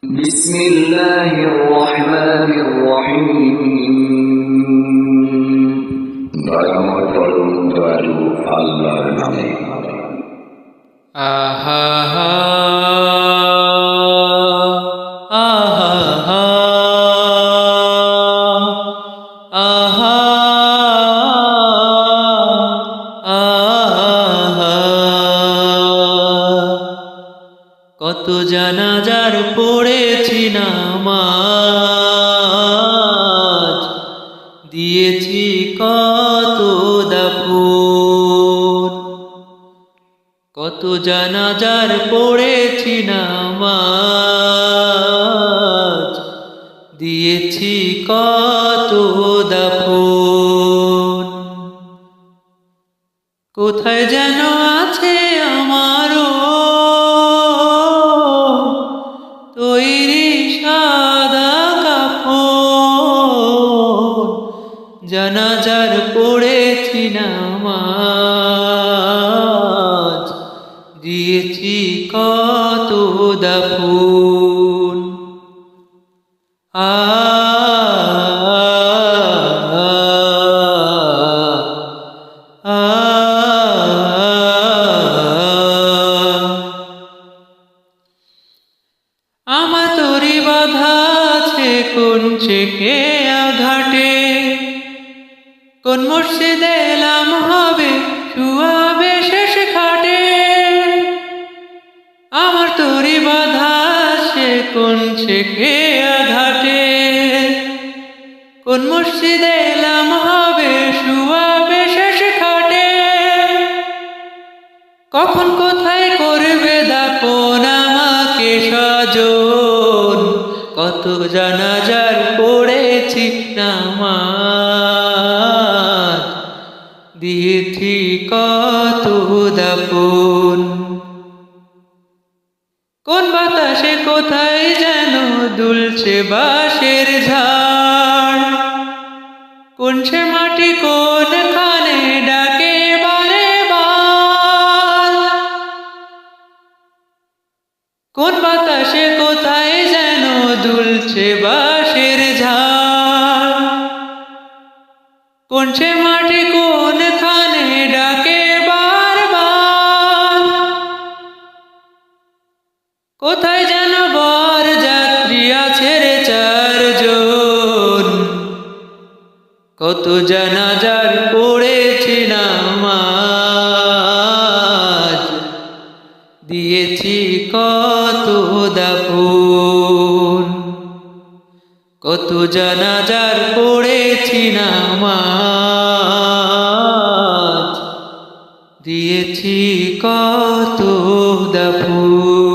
বিসমিল্লাহির রহমানির রহিম। দয়াময় পরম দয়ালু আল্লাহর নামে। আহা হা আহা হা আহা আহা কত জানাজার পড়েছি নামাজ, দিয়েছি কত দাফন। কত জানাজার পড়েছি নামাজ, দিয়েছি কত দাফন। কোথায় যেন আছে আমারও তৈরি সাদা কাফন, জানাজার পড়েছি নামাজ, দিয়েছি কত দাফন। আমার তরি বাধা আছে কোন চেকে আঘাটে, কোন মসজিদে এলাম হবে শুয়াবে শেষ খাটে। আমার তরি বাধা আছে কোন চেকে আঘাটে, কোন মসজিদে এলাম হবে শুয়াবে শেষ খাটে। কখন কোথায় করবে দাফন আমাকে সাজন, কত জানাজার পড়েছি নামাজ, দিয়েছি কত দাফন। কোন বাতাসে কোথায় যেন দুলছে বাঁশের ঝাড়, কোন সে মাটি কোন খানে ডাকে বারে বার। কোন বাতাসে কোথায় যেন দুলছে বাঁশের ঝাড়, কোন সে মাটি কোন খানে ডাকে বারবার। কোথায় যেন বর যাত্রী আছে রে চারজন, কত জানাজার পড়েছি নামাজ, দিয়েছি কত দাফন। কত জানাজার পড়েছি নামাজ, দিয়েছি কত দাফন।